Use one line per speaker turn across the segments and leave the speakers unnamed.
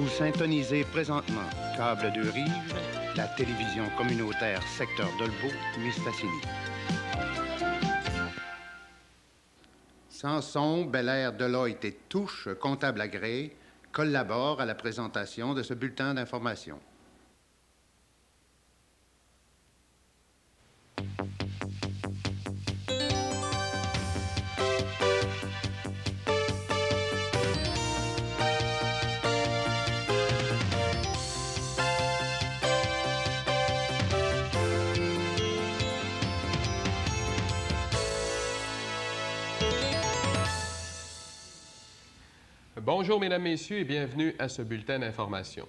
Vous syntonisez présentement Câble de Rive, la télévision communautaire secteur Dolbeau-Mistassini. Sanson, Belair, Deloitte et Touche, comptables agréés, collaborent à la présentation de ce bulletin d'information.
Bonjour, Mesdames, Messieurs, et bienvenue à ce bulletin d'information.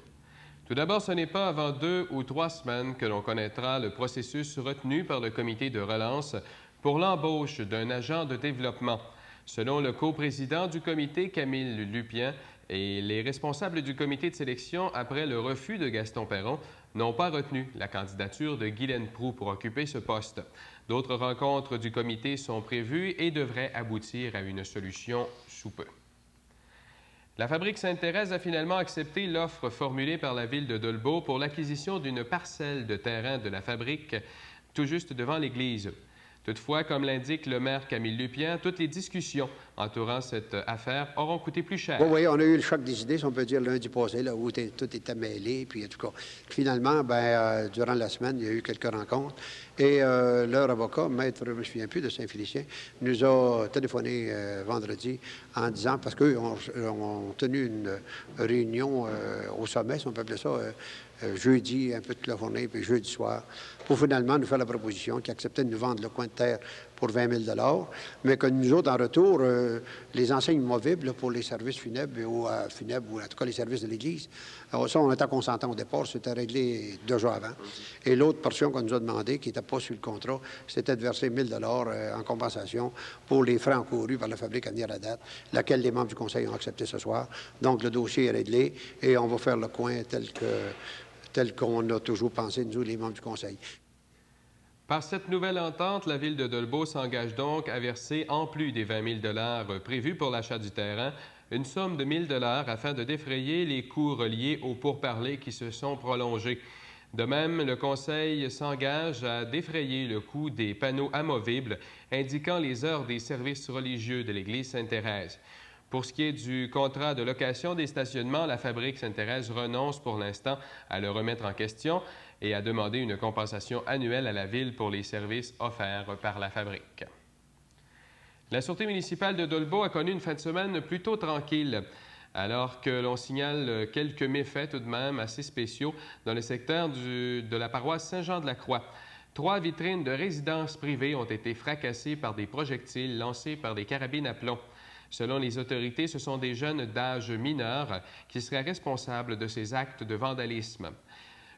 Tout d'abord, ce n'est pas avant 2 ou 3 semaines que l'on connaîtra le processus retenu par le comité de relance pour l'embauche d'un agent de développement. Selon le coprésident du comité, Camille Lupien, et les responsables du comité de sélection, après le refus de Gaston Perron, n'ont pas retenu la candidature de Guylaine Proulx pour occuper ce poste. D'autres rencontres du comité sont prévues et devraient aboutir à une solution sous peu. La Fabrique Sainte-Thérèse a finalement accepté l'offre formulée par la Ville de Dolbeau pour l'acquisition d'une parcelle de terrain de la Fabrique tout juste devant l'église. Toutefois, comme l'indique le maire Camille Lupien, toutes les discussions entourant cette affaire auront coûté plus cher.
Oui, on a eu le choc des idées, si on peut dire, lundi passé, là, où tout était mêlé, puis en tout cas. Finalement, durant la semaine, il y a eu quelques rencontres. Et leur avocat, maître, je ne me souviens plus, de Saint-Félicien, nous a téléphoné vendredi en disant, parce qu'eux ont tenu une réunion au sommet, si on peut appeler ça, jeudi, un peu toute la journée, puis jeudi soir, pour finalement nous faire la proposition qu'ils acceptaient de nous vendre le coin de terre pour 20 000 $, mais que nous autres, en retour, les enseignes movibles pour les services funèbres, ou en tout cas les services de l'Église, ça, on était consentant au départ, c'était réglé 2 jours avant. Et l'autre portion qu'on nous a demandé, qui n'était pas sur le contrat, c'était de verser 1 000 $ en compensation pour les frais encourus par la Fabrique à venir à date, laquelle les membres du Conseil ont accepté ce soir. Donc, le dossier est réglé et on va faire le coin tel qu'on a toujours pensé, nous, les membres du Conseil.
Par cette nouvelle entente, la Ville de Dolbeau s'engage donc à verser, en plus des 20 000 $ prévus pour l'achat du terrain, une somme de 1 000 $ afin de défrayer les coûts reliés aux pourparlers qui se sont prolongés. De même, le Conseil s'engage à défrayer le coût des panneaux amovibles indiquant les heures des services religieux de l'Église Sainte-Thérèse. Pour ce qui est du contrat de location des stationnements, la Fabrique Sainte-Thérèse renonce pour l'instant à le remettre en question et à demander une compensation annuelle à la Ville pour les services offerts par la Fabrique. La Sûreté municipale de Dolbeau a connu une fin de semaine plutôt tranquille, alors que l'on signale quelques méfaits tout de même assez spéciaux dans le secteur de la paroisse Saint-Jean-de-la-Croix. 3 vitrines de résidences privées ont été fracassées par des projectiles lancés par des carabines à plomb. Selon les autorités, ce sont des jeunes d'âge mineur qui seraient responsables de ces actes de vandalisme.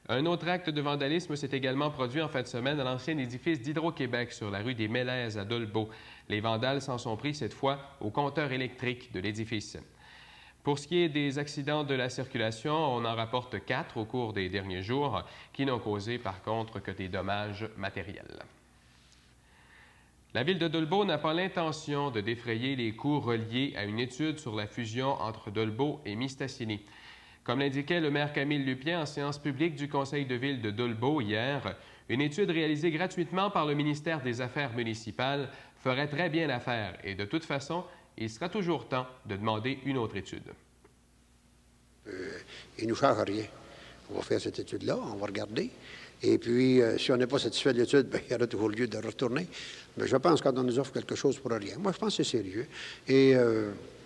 Un autre acte de vandalisme s'est également produit en fin de semaine à l'ancien édifice d'Hydro-Québec sur la rue des Mélèzes à Dolbeau. Les vandales s'en sont pris cette fois au compteur électrique de l'édifice. Pour ce qui est des accidents de la circulation, on en rapporte 4 au cours des derniers jours qui n'ont causé par contre que des dommages matériels. La Ville de Dolbeau n'a pas l'intention de défrayer les coûts reliés à une étude sur la fusion entre Dolbeau et Mistassini. Comme l'indiquait le maire Camille Lupien en séance publique du Conseil de ville de Dolbeau hier, une étude réalisée gratuitement par le ministère des Affaires municipales ferait très bien l'affaire et de toute façon, il sera toujours temps de demander une autre étude.
Il ne nous change rien. On va faire cette étude-là, on va regarder. Et puis, si on n'est pas satisfait de l'étude, il y aura toujours lieu de retourner. Mais je pense qu'on nous offre quelque chose pour rien. Moi, je pense que c'est sérieux. Et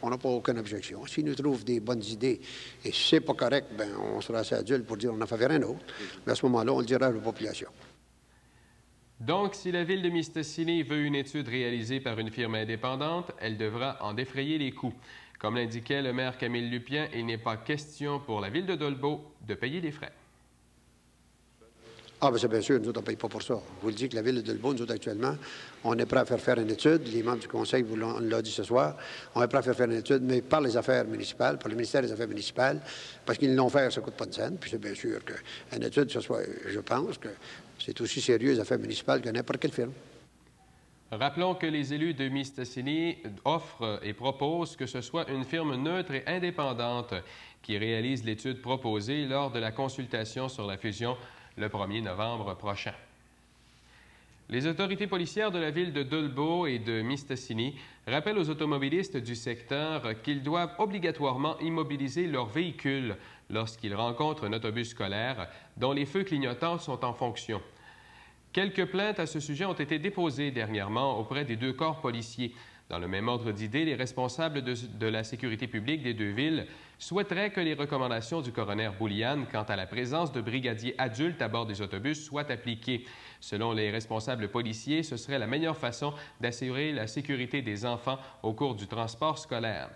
on n'a pas aucune objection. S'ils nous trouvent des bonnes idées et si ce n'est pas correct, on sera assez adulte pour dire on en fait faire un autre. Mais à ce moment-là, on le dira à la population.
Donc, si la Ville de Mistassini veut une étude réalisée par une firme indépendante, elle devra en défrayer les coûts. Comme l'indiquait le maire Camille Lupien, il n'est pas question pour la Ville de Dolbeau de payer les frais.
Ah, bien, c'est bien sûr, nous autres, on ne paye pas pour ça. Je vous le dis que la Ville de Dolbeau, nous autres, actuellement, on est prêt à faire une étude. Les membres du Conseil vous l'ont dit ce soir. On est prêt à faire une étude, mais par les affaires municipales, par le ministère des Affaires municipales, parce qu'ils l'ont fait, ça ne coûte pas de scène. Puis c'est bien sûr qu'une étude, je pense que c'est aussi sérieux les affaires municipales que n'importe quelle firme.
Rappelons que les élus de Mistassini offrent et proposent que ce soit une firme neutre et indépendante qui réalise l'étude proposée lors de la consultation sur la fusion le 1er novembre prochain. Les autorités policières de la ville de Dolbeau et de Mistassini rappellent aux automobilistes du secteur qu'ils doivent obligatoirement immobiliser leur véhicule lorsqu'ils rencontrent un autobus scolaire dont les feux clignotants sont en fonction. Quelques plaintes à ce sujet ont été déposées dernièrement auprès des deux corps policiers. Dans le même ordre d'idées, les responsables de la sécurité publique des deux villes souhaiteraient que les recommandations du coroner Bouliane quant à la présence de brigadiers adultes à bord des autobus soient appliquées. Selon les responsables policiers, ce serait la meilleure façon d'assurer la sécurité des enfants au cours du transport scolaire.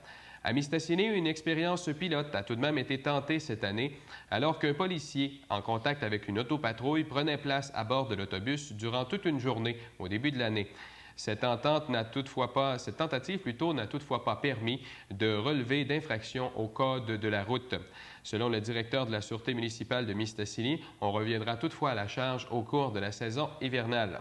À Mistassini, une expérience pilote a tout de même été tentée cette année, alors qu'un policier, en contact avec une autopatrouille, prenait place à bord de l'autobus durant toute une journée au début de l'année. Cette tentative n'a toutefois pas permis de relever d'infractions au code de la route. Selon le directeur de la Sûreté municipale de Mistassini, on reviendra toutefois à la charge au cours de la saison hivernale.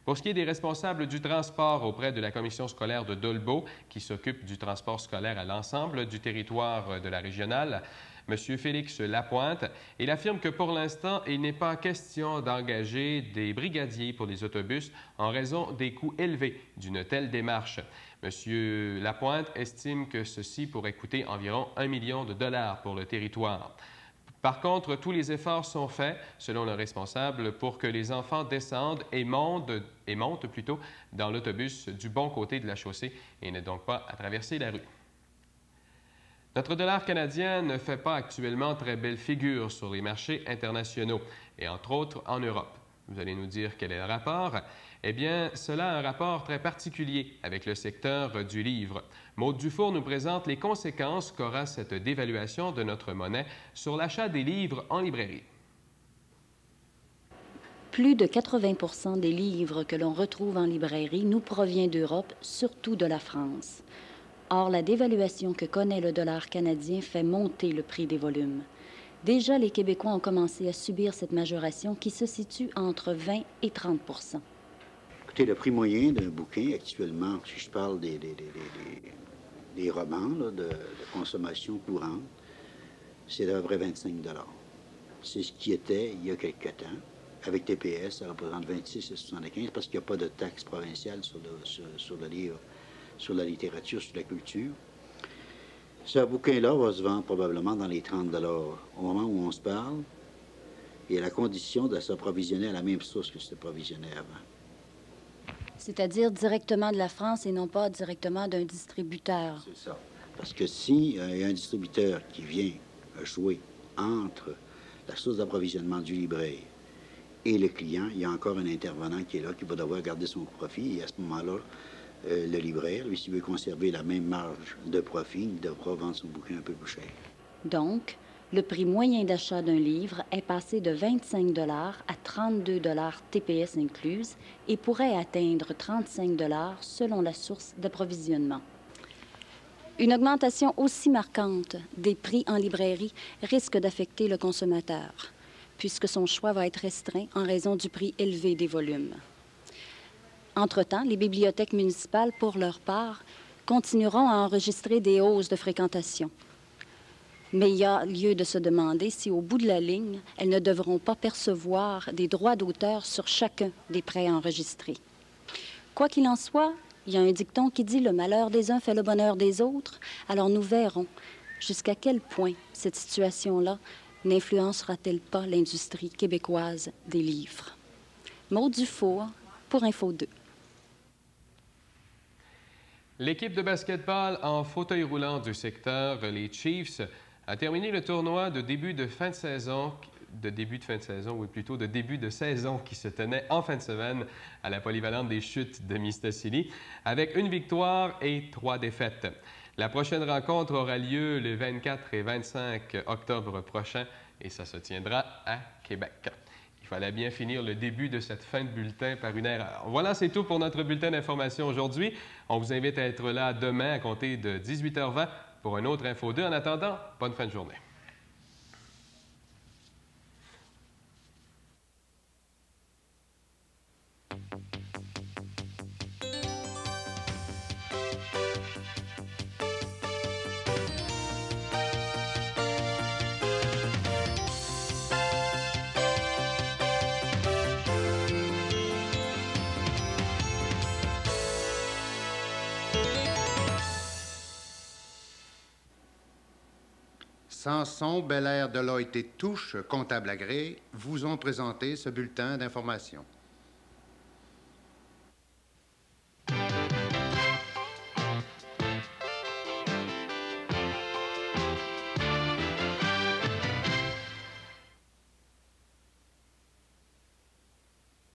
Pour ce qui est des responsables du transport auprès de la commission scolaire de Dolbeau, qui s'occupe du transport scolaire à l'ensemble du territoire de la régionale, M. Félix Lapointe, il affirme que pour l'instant, il n'est pas question d'engager des brigadiers pour les autobus en raison des coûts élevés d'une telle démarche. M. Lapointe estime que ceci pourrait coûter environ 1 million de dollars pour le territoire. Par contre, tous les efforts sont faits, selon le responsable, pour que les enfants descendent et montent dans l'autobus du bon côté de la chaussée et n'aient donc pas à traverser la rue. Notre dollar canadien ne fait pas actuellement très belle figure sur les marchés internationaux et entre autres en Europe. Vous allez nous dire quel est le rapport? Eh bien, cela a un rapport très particulier avec le secteur du livre. Maude Dufour nous présente les conséquences qu'aura cette dévaluation de notre monnaie sur l'achat des livres en librairie.
Plus de 80 % des livres que l'on retrouve en librairie nous provient d'Europe, surtout de la France. Or, la dévaluation que connaît le dollar canadien fait monter le prix des volumes. Déjà, les Québécois ont commencé à subir cette majoration qui se situe entre 20 et 30 %.
Écoutez, le prix moyen d'un bouquin actuellement, si je parle des romans là, de consommation courante, c'est à peu près 25 $. C'est ce qui était il y a quelque temps. Avec TPS, ça représente 26 et 75 parce qu'il n'y a pas de taxe provinciale sur le livre, sur la littérature, sur la culture. Ce bouquin-là va se vendre probablement dans les 30 $ au moment où on se parle, et à la condition de s'approvisionner à la même source que c'était provisionné avant.
C'est-à-dire directement de la France et non pas directement d'un distributeur.
C'est ça. Parce que s'il y a un distributeur qui vient jouer entre la source d'approvisionnement du libraire et le client, il y a encore un intervenant qui est là, qui va devoir garder son profit, et à ce moment-là, le libraire, lui, s'il veut conserver la même marge de profit, il devra vendre son bouquin un peu plus cher.
Donc, le prix moyen d'achat d'un livre est passé de 25 $ à 32 $ TPS incluse et pourrait atteindre 35 $ selon la source d'approvisionnement. Une augmentation aussi marquante des prix en librairie risque d'affecter le consommateur, puisque son choix va être restreint en raison du prix élevé des volumes. Entre-temps, les bibliothèques municipales, pour leur part, continueront à enregistrer des hausses de fréquentation. Mais il y a lieu de se demander si, au bout de la ligne, elles ne devront pas percevoir des droits d'auteur sur chacun des prêts enregistrés. Quoi qu'il en soit, il y a un dicton qui dit « Le malheur des uns fait le bonheur des autres », alors nous verrons jusqu'à quel point cette situation-là n'influencera-t-elle pas l'industrie québécoise des livres. Maude Dufour pour Info 2.
L'équipe de basketball en fauteuil roulant du secteur, les Chiefs, a terminé le tournoi de début de saison qui se tenait en fin de semaine à la polyvalente des Chutes de Mistassini avec une victoire et 3 défaites. La prochaine rencontre aura lieu le 24 et 25 octobre prochain et ça se tiendra à Québec. Il fallait bien finir le début de cette fin de bulletin par une erreur. Voilà, c'est tout pour notre bulletin d'information aujourd'hui. On vous invite à être là demain à compter de 18h20 pour un autre Info 2. En attendant, bonne fin de journée.
Sanson, Belair, Deloitte et Touche, comptables agréés, vous ont présenté ce bulletin d'information.